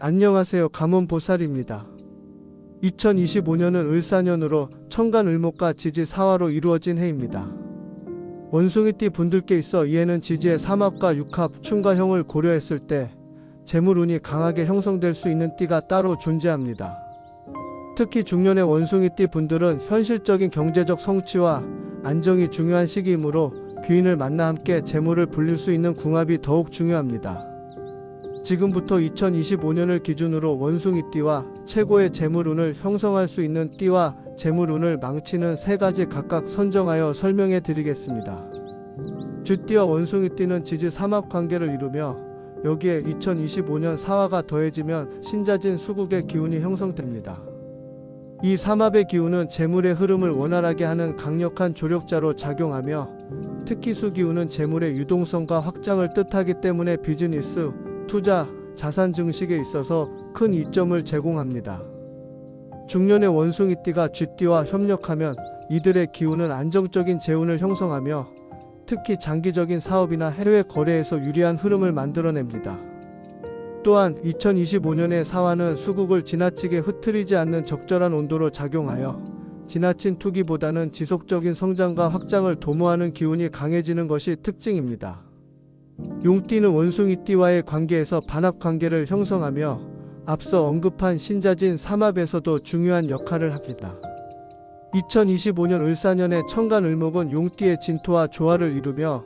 안녕하세요. 가문보살입니다. 2025년은 을사년으로 천간을목과 지지 사화로 이루어진 해입니다. 원숭이띠 분들께 있어 이 해는 지지의 삼합과 육합, 충과형을 고려했을 때 재물운이 강하게 형성될 수 있는 띠가 따로 존재합니다. 특히 중년의 원숭이띠 분들은 현실적인 경제적 성취와 안정이 중요한 시기이므로 귀인을 만나 함께 재물을 불릴 수 있는 궁합이 더욱 중요합니다. 지금부터 2025년을 기준으로 원숭이띠와 최고의 재물운을 형성할 수 있는 띠와 재물운을 망치는 세 가지 각각 선정하여 설명해 드리겠습니다. 쥐띠와 원숭이띠는 지지 삼합 관계를 이루며 여기에 2025년 사화가 더해지면 신자진 수국의 기운이 형성됩니다. 이 삼합의 기운은 재물의 흐름을 원활하게 하는 강력한 조력자로 작용하며 특히 수기운은 재물의 유동성과 확장을 뜻하기 때문에 비즈니스, 투자, 자산 증식에 있어서 큰 이점을 제공합니다. 중년의 원숭이띠가 쥐띠와 협력하면 이들의 기운은 안정적인 재운을 형성하며 특히 장기적인 사업이나 해외 거래에서 유리한 흐름을 만들어냅니다. 또한 2025년의 사화는 수국을 지나치게 흐트리지 않는 적절한 온도로 작용하여 지나친 투기보다는 지속적인 성장과 확장을 도모하는 기운이 강해지는 것이 특징입니다. 용띠는 원숭이띠와의 관계에서 반합관계를 형성하며 앞서 언급한 신자진 삼합에서도 중요한 역할을 합니다. 2025년 을사년의 천간을목은 용띠의 진토와 조화를 이루며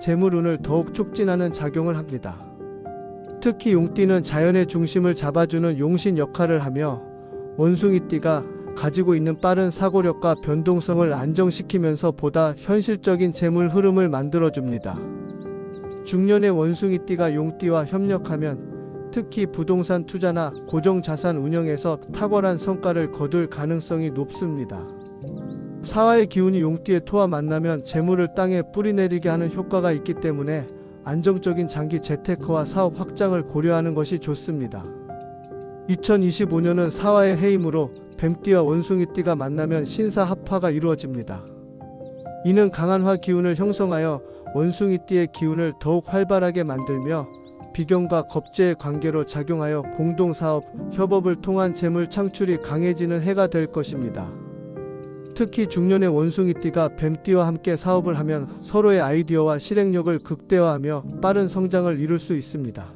재물운을 더욱 촉진하는 작용을 합니다. 특히 용띠는 자연의 중심을 잡아주는 용신 역할을 하며 원숭이띠가 가지고 있는 빠른 사고력과 변동성을 안정시키면서 보다 현실적인 재물 흐름을 만들어줍니다. 중년의 원숭이띠가 용띠와 협력하면 특히 부동산 투자나 고정자산 운영에서 탁월한 성과를 거둘 가능성이 높습니다. 사화의 기운이 용띠의 토와 만나면 재물을 땅에 뿌리내리게 하는 효과가 있기 때문에 안정적인 장기 재테크와 사업 확장을 고려하는 것이 좋습니다. 2025년은 사화의 해이므로 뱀띠와 원숭이띠가 만나면 신사합화가 이루어집니다. 이는 강한 화 기운을 형성하여 원숭이띠의 기운을 더욱 활발하게 만들며 비경과 겁재의 관계로 작용하여 공동사업, 협업을 통한 재물 창출이 강해지는 해가 될 것입니다. 특히 중년의 원숭이띠가 뱀띠와 함께 사업을 하면 서로의 아이디어와 실행력을 극대화하며 빠른 성장을 이룰 수 있습니다.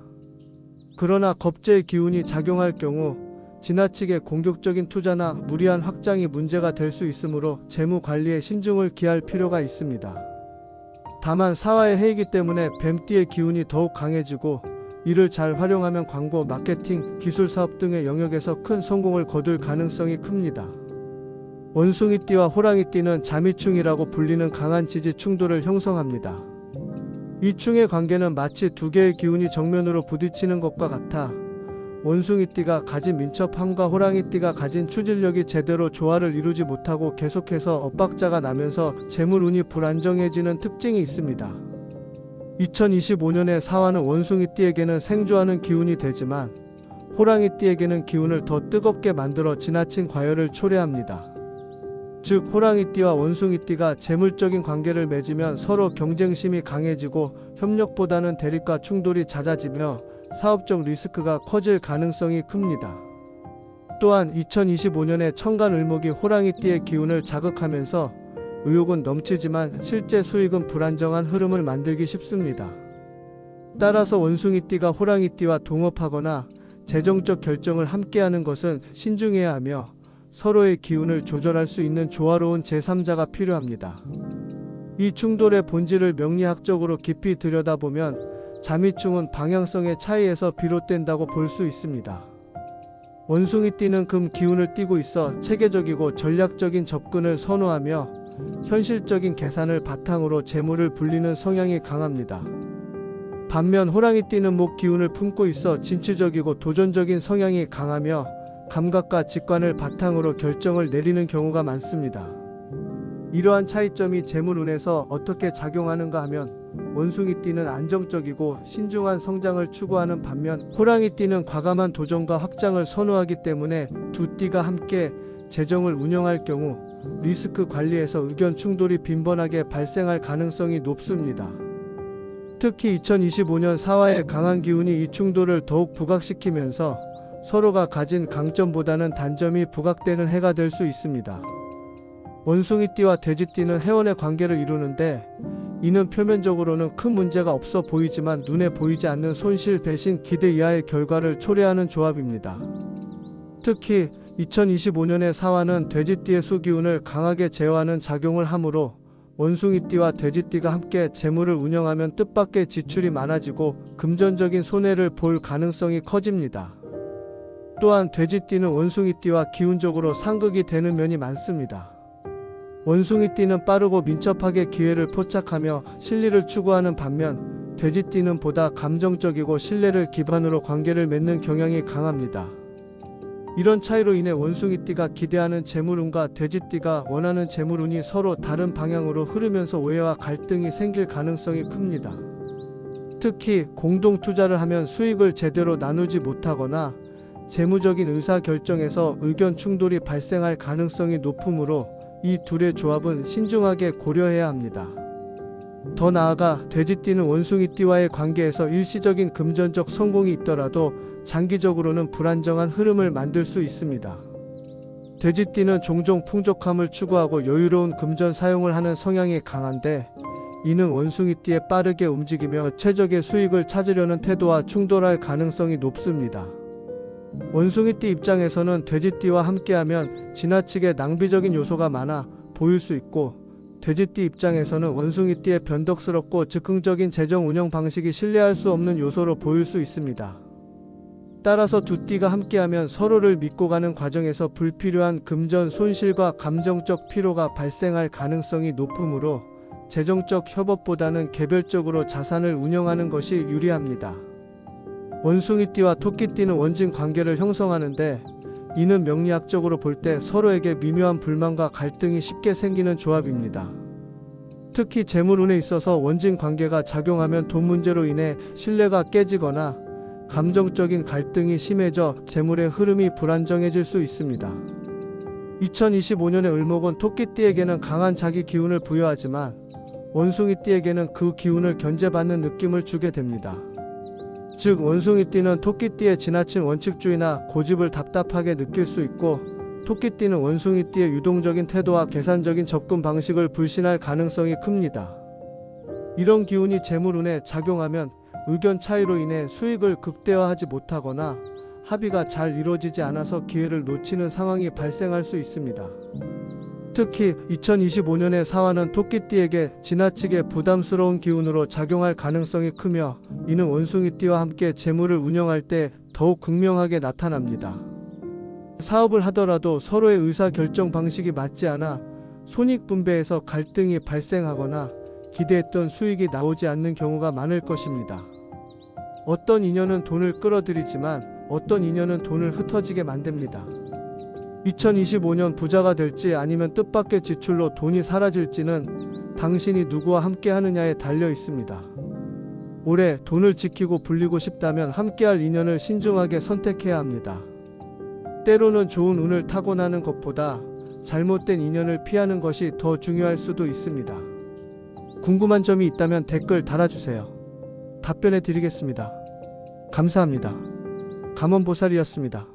그러나 겁재의 기운이 작용할 경우 지나치게 공격적인 투자나 무리한 확장이 문제가 될 수 있으므로 재무 관리에 신중을 기할 필요가 있습니다. 다만 사화의 해이기 때문에 뱀띠의 기운이 더욱 강해지고 이를 잘 활용하면 광고, 마케팅, 기술 사업 등의 영역에서 큰 성공을 거둘 가능성이 큽니다. 원숭이띠와 호랑이띠는 자미충이라고 불리는 강한 지지 충돌을 형성합니다. 이 충의 관계는 마치 두 개의 기운이 정면으로 부딪히는 것과 같아 원숭이띠가 가진 민첩함과 호랑이띠가 가진 추진력이 제대로 조화를 이루지 못하고 계속해서 엇박자가 나면서 재물운이 불안정해지는 특징이 있습니다. 2025년의 사화는 원숭이띠에게는 생조하는 기운이 되지만 호랑이띠에게는 기운을 더 뜨겁게 만들어 지나친 과열을 초래합니다. 즉 호랑이띠와 원숭이띠가 재물적인 관계를 맺으면 서로 경쟁심이 강해지고 협력보다는 대립과 충돌이 잦아지며 사업적 리스크가 커질 가능성이 큽니다. 또한 2025년에 천간을목이 호랑이띠의 기운을 자극하면서 의욕은 넘치지만 실제 수익은 불안정한 흐름을 만들기 쉽습니다. 따라서 원숭이띠가 호랑이띠와 동업하거나 재정적 결정을 함께하는 것은 신중해야 하며 서로의 기운을 조절할 수 있는 조화로운 제3자가 필요합니다. 이 충돌의 본질을 명리학적으로 깊이 들여다보면 자미충은 방향성의 차이에서 비롯된다고 볼 수 있습니다. 원숭이띠는 금 기운을 띠고 있어 체계적이고 전략적인 접근을 선호하며 현실적인 계산을 바탕으로 재물을 불리는 성향이 강합니다. 반면 호랑이띠는 목 기운을 품고 있어 진취적이고 도전적인 성향이 강하며 감각과 직관을 바탕으로 결정을 내리는 경우가 많습니다. 이러한 차이점이 재물운에서 어떻게 작용하는가 하면 원숭이띠는 안정적이고 신중한 성장을 추구하는 반면 호랑이띠는 과감한 도전과 확장을 선호하기 때문에 두 띠가 함께 재정을 운영할 경우 리스크 관리에서 의견 충돌이 빈번하게 발생할 가능성이 높습니다. 특히 2025년 사화의 강한 기운이 이 충돌을 더욱 부각시키면서 서로가 가진 강점보다는 단점이 부각되는 해가 될 수 있습니다. 원숭이띠와 돼지띠는 회원의 관계를 이루는데 이는 표면적으로는 큰 문제가 없어 보이지만 눈에 보이지 않는 손실, 배신, 기대 이하의 결과를 초래하는 조합입니다. 특히 2025년의 사화는 돼지띠의 수기운을 강하게 제어하는 작용을 하므로 원숭이띠와 돼지띠가 함께 재물을 운영하면 뜻밖의 지출이 많아지고 금전적인 손해를 볼 가능성이 커집니다. 또한 돼지띠는 원숭이띠와 기운적으로 상극이 되는 면이 많습니다. 원숭이띠는 빠르고 민첩하게 기회를 포착하며 실리를 추구하는 반면 돼지띠는 보다 감정적이고 신뢰를 기반으로 관계를 맺는 경향이 강합니다. 이런 차이로 인해 원숭이띠가 기대하는 재물운과 돼지띠가 원하는 재물운이 서로 다른 방향으로 흐르면서 오해와 갈등이 생길 가능성이 큽니다. 특히 공동 투자를 하면 수익을 제대로 나누지 못하거나 재무적인 의사결정에서 의견 충돌이 발생할 가능성이 높으므로 이 둘의 조합은 신중하게 고려해야 합니다. 더 나아가 돼지띠는 원숭이띠와의 관계에서 일시적인 금전적 성공이 있더라도 장기적으로는 불안정한 흐름을 만들 수 있습니다. 돼지띠는 종종 풍족함을 추구하고 여유로운 금전 사용을 하는 성향이 강한데 이는 원숭이띠에 빠르게 움직이며 최적의 수익을 찾으려는 태도와 충돌할 가능성이 높습니다. 원숭이띠 입장에서는 돼지띠와 함께하면 지나치게 낭비적인 요소가 많아 보일 수 있고 돼지띠 입장에서는 원숭이띠의 변덕스럽고 즉흥적인 재정 운영 방식이 신뢰할 수 없는 요소로 보일 수 있습니다. 따라서 두 띠가 함께하면 서로를 믿고 가는 과정에서 불필요한 금전 손실과 감정적 피로가 발생할 가능성이 높으므로 재정적 협업보다는 개별적으로 자산을 운영하는 것이 유리합니다. 원숭이띠와 토끼띠는 원진 관계를 형성하는데 이는 명리학적으로 볼 때 서로에게 미묘한 불만과 갈등이 쉽게 생기는 조합입니다. 특히 재물운에 있어서 원진 관계가 작용하면 돈 문제로 인해 신뢰가 깨지거나 감정적인 갈등이 심해져 재물의 흐름이 불안정해질 수 있습니다. 2025년의 을목은 토끼띠에게는 강한 자기 기운을 부여하지만 원숭이띠에게는 그 기운을 견제받는 느낌을 주게 됩니다. 즉 원숭이띠는 토끼띠의 지나친 원칙주의나 고집을 답답하게 느낄 수 있고 토끼띠는 원숭이띠의 유동적인 태도와 계산적인 접근 방식을 불신할 가능성이 큽니다. 이런 기운이 재물운에 작용하면 의견 차이로 인해 수익을 극대화하지 못하거나 합의가 잘 이루어지지 않아서 기회를 놓치는 상황이 발생할 수 있습니다. 특히 2025년의 사화는 토끼띠에게 지나치게 부담스러운 기운으로 작용할 가능성이 크며 이는 원숭이띠와 함께 재물을 운영할 때 더욱 극명하게 나타납니다. 사업을 하더라도 서로의 의사결정 방식이 맞지 않아 손익분배에서 갈등이 발생하거나 기대했던 수익이 나오지 않는 경우가 많을 것입니다. 어떤 인연은 돈을 끌어들이지만 어떤 인연은 돈을 흩어지게 만듭니다. 2025년 부자가 될지 아니면 뜻밖의 지출로 돈이 사라질지는 당신이 누구와 함께 하느냐에 달려 있습니다. 올해 돈을 지키고 불리고 싶다면 함께할 인연을 신중하게 선택해야 합니다. 때로는 좋은 운을 타고나는 것보다 잘못된 인연을 피하는 것이 더 중요할 수도 있습니다. 궁금한 점이 있다면 댓글 달아주세요. 답변해 드리겠습니다. 감사합니다. 감원보살이었습니다.